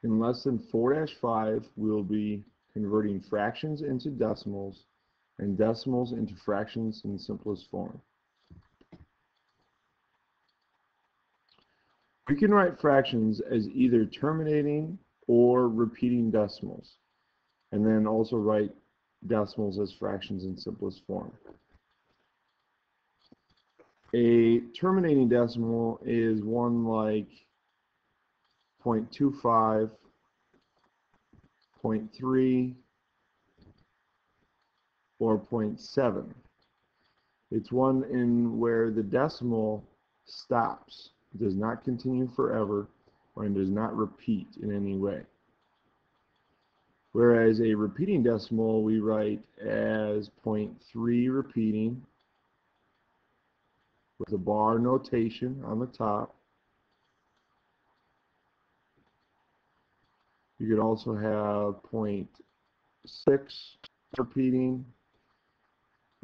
In lesson 4-5, we will be converting fractions into decimals and decimals into fractions in simplest form. We can write fractions as either terminating or repeating decimals, and then also write decimals as fractions in simplest form. A terminating decimal is one like 0.25, 0.3, or 0.7. It's one in where the decimal stops. It does not continue forever and does not repeat in any way. Whereas a repeating decimal we write as 0.3 repeating with a bar notation on the top. You could also have 0.6 repeating.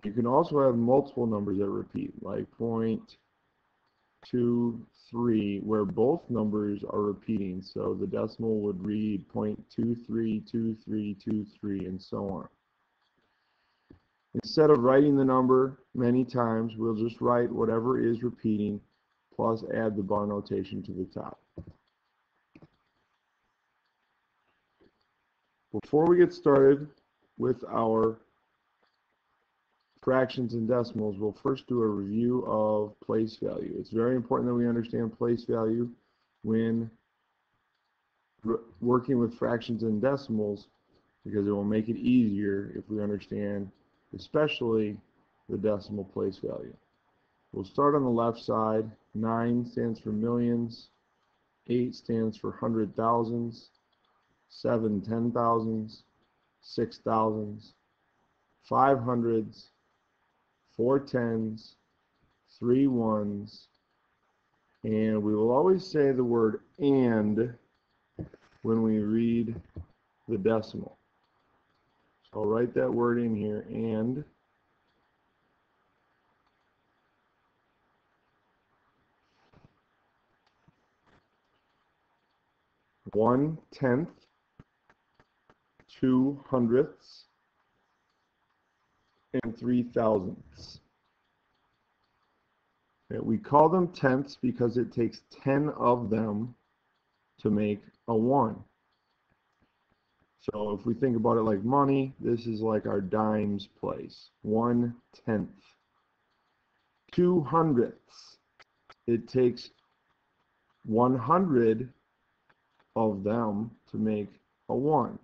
You can also have multiple numbers that repeat, like 0.23, where both numbers are repeating. So the decimal would read 0.232323 and so on. Instead of writing the number many times, we'll just write whatever is repeating plus add the bar notation to the top. Before we get started with our fractions and decimals, we'll first do a review of place value. It's very important that we understand place value when working with fractions and decimals, because it will make it easier if we understand especially the decimal place value. We'll start on the left side. 9 stands for millions, 8 stands for hundred thousands, 7 ten thousands, 6 thousands, 5 hundreds, 4 tens, 3 ones, and we will always say the word and when we read the decimal. So I'll write that word in here, and. One tenth, 2 hundredths, and 3 thousandths. Okay, we call them tenths because it takes 10 of them to make a 1. So if we think about it like money, this is like our dimes place. 1/10. 2 hundredths. It takes 100 of them to make a 1.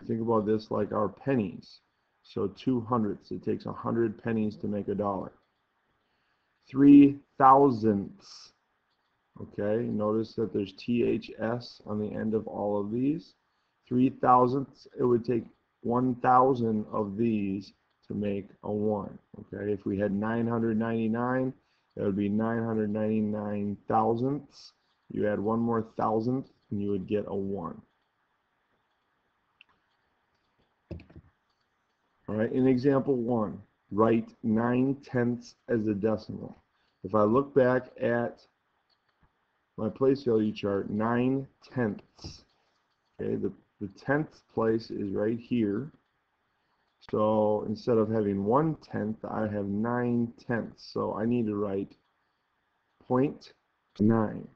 We think about this like our pennies. So 2 hundredths. It takes 100 pennies to make a dollar. 3 thousandths. Okay, notice that there's THS on the end of all of these. 3 thousandths, it would take 1,000 of these to make a 1. Okay, if we had 999, that would be 999 thousandths. You add one more thousandth, and you would get a 1. All right, in example 1, write 9/10 as a decimal. If I look back at my place value chart, 9/10. Okay, the 10th place is right here. So instead of having 1/10, I have 9/10. So I need to write 0.9.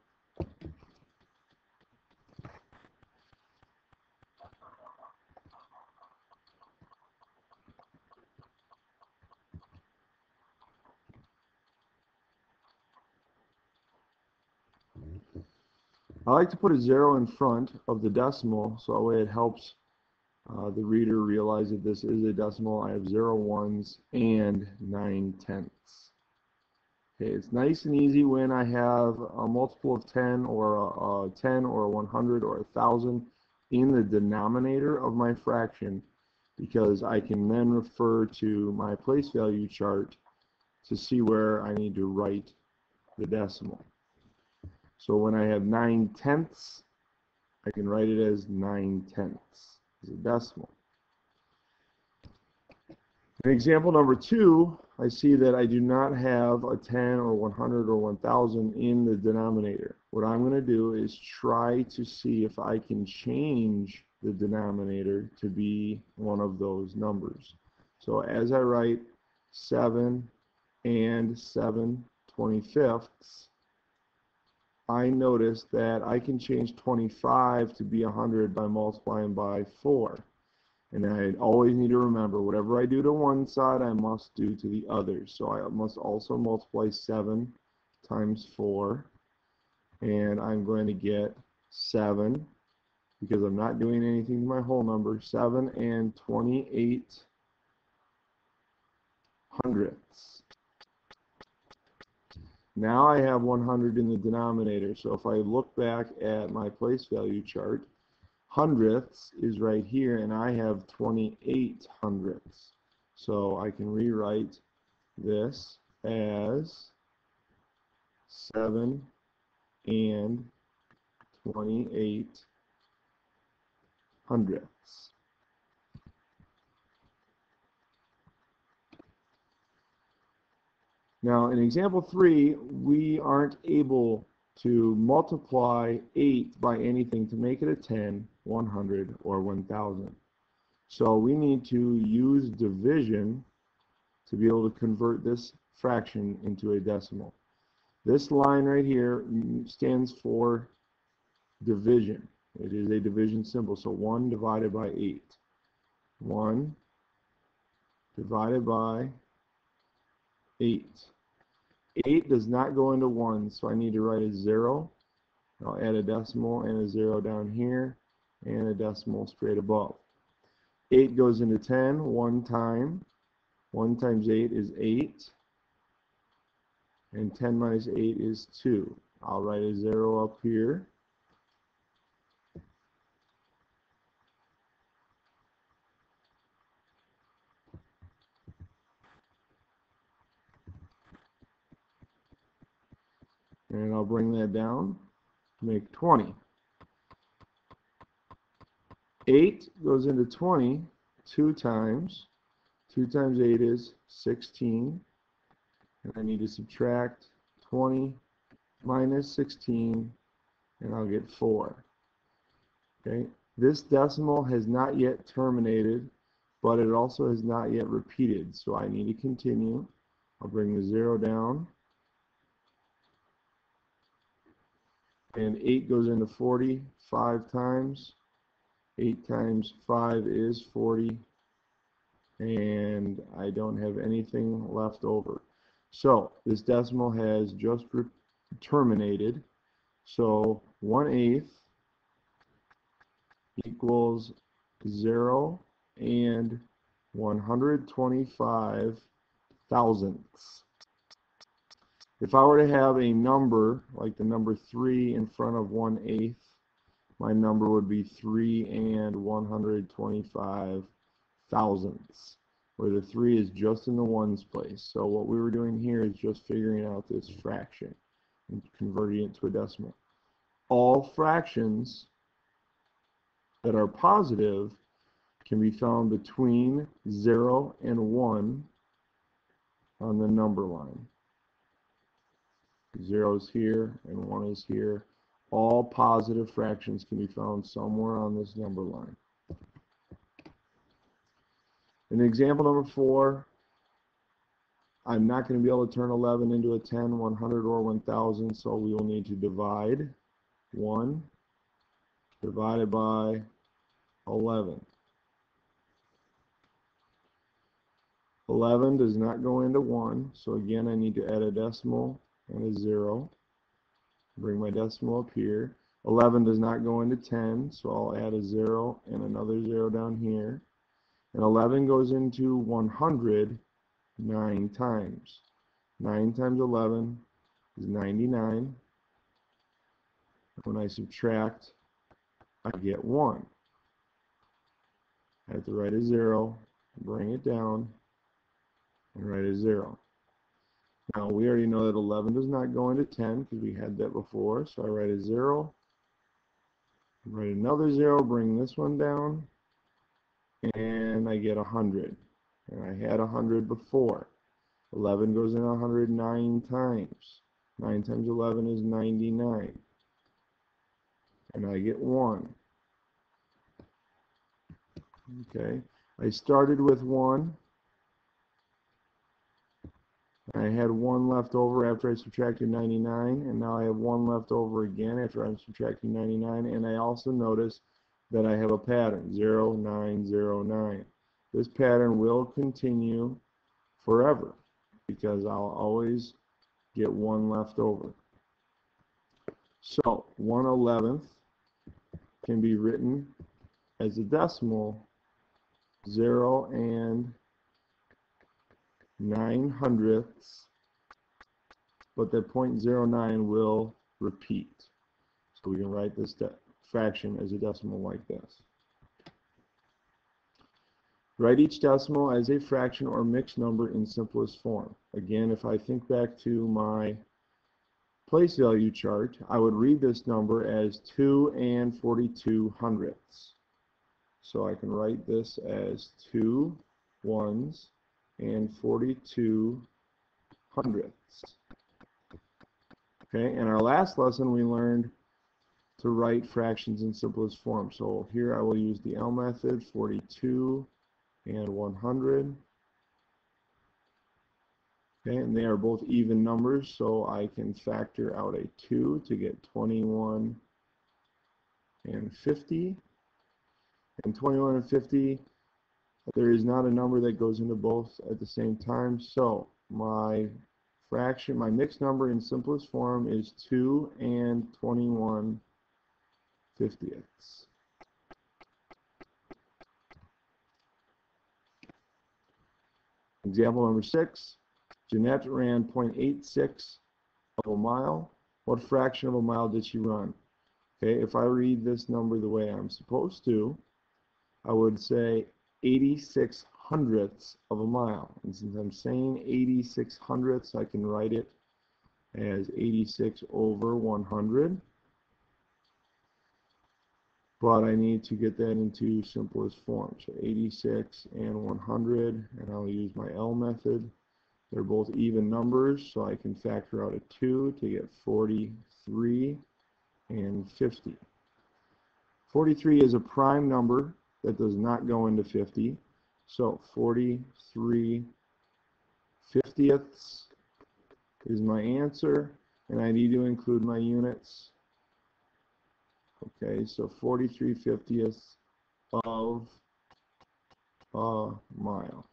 I like to put a 0 in front of the decimal, so that way it helps the reader realize that this is a decimal. I have 0 ones and 9/10. Okay, it's nice and easy when I have a multiple of 10 or a 10 or a 100 or 1,000 in the denominator of my fraction, because I can then refer to my place value chart to see where I need to write the decimal. So when I have 9/10, I can write it as 9/10 as a decimal. In example number 2, I see that I do not have a 10 or 100 or 1,000 in the denominator. what I'm going to do is try to see if I can change the denominator to be one of those numbers. So as I write 7 and 7/25, I notice that I can change 25 to be 100 by multiplying by 4. And I always need to remember, whatever I do to one side, I must do to the other. So I must also multiply 7 times 4. And I'm going to get 7, because I'm not doing anything to my whole number, 7 and 28/100. Now I have 100 in the denominator. So if I look back at my place value chart, hundredths is right here, and I have 28/100. So I can rewrite this as 7 and 28/100. Now in example 3, we aren't able to multiply 8 by anything to make it a 10, 100, or 1000. So we need to use division to be able to convert this fraction into a decimal. This line right here stands for division. It is a division symbol. So 1 divided by 8. 1 divided by 8. 8 does not go into 1, so I need to write a 0. I'll add a decimal and a 0 down here, and a decimal straight above. 8 goes into 10 one time. 1 times 8 is 8. And 10 minus 8 is 2. I'll write a 0 up here. And I'll bring that down to make 20. 8 goes into 20 2 times. 2 times 8 is 16. And I need to subtract 20 minus 16, and I'll get 4. Okay. This decimal has not yet terminated, but it also has not yet repeated. So I need to continue. I'll bring the 0 down. And 8 goes into 40 5 times. 8 times 5 is 40. And I don't have anything left over. So this decimal has just terminated. So 1/8 equals 0 and 125 thousandths. If I were to have a number like the number 3 in front of 1/8, my number would be 3 and 125 thousandths, where the 3 is just in the ones place. So what we were doing here is just figuring out this fraction and converting it to a decimal. All fractions that are positive can be found between 0 and 1 on the number line. 0 is here and 1 is here. All positive fractions can be found somewhere on this number line. In example number 4, I'm not going to be able to turn 11 into a 10, 100, or 1000, so we will need to divide 1 divided by 11. 11 does not go into 1, so again I need to add a decimal and a 0. Bring my decimal up here. 11 does not go into 10, so I'll add a 0 and another 0 down here. And 11 goes into 100 9 times. 9 times 11 is 99. When I subtract, I get 1. I have to write a 0, bring it down, and write a 0. Now we already know that 11 does not go into 10 because we had that before, so I write a 0, write another 0, bring this one down, and I get 100. And I had 100 before. 11 goes in 109 times. 9 times 11 is 99. and I get 1. Okay, I started with 1. I had 1 left over after I subtracted 99, and now I have 1 left over again after I'm subtracting 99, and I also notice that I have a pattern, 0, 9, 0, 9. This pattern will continue forever because I'll always get 1 left over. So 1/11th can be written as a decimal 0 and 9/100ths, but the 0.09 will repeat. So we can write this fraction as a decimal like this. Write each decimal as a fraction or mixed number in simplest form. Again, if I think back to my place value chart, I would read this number as 2 and 42/100ths. So I can write this as 2 1s and 42/100ths. Okay, in our last lesson we learned to write fractions in simplest form. So here I will use the L method, 42 and 100. Okay, and they are both even numbers, so I can factor out a 2 to get 21 and 50. And 21 and 50, there is not a number that goes into both at the same time, so my fraction, my mixed number in simplest form is 2 and 21/50ths. Example number 6, Jeanette ran 0.86 of a mile. What fraction of a mile did she run? Okay, if I read this number the way I'm supposed to, I would say 86/100ths of a mile. And since I'm saying 86/100ths, I can write it as 86/100. But I need to get that into simplest form. So 86 and 100, and I'll use my L method. They're both even numbers, so I can factor out a 2 to get 43 and 50. 43 is a prime number that does not go into 50. So 43/50ths is my answer, and I need to include my units. Okay, so 43/50ths of a mile.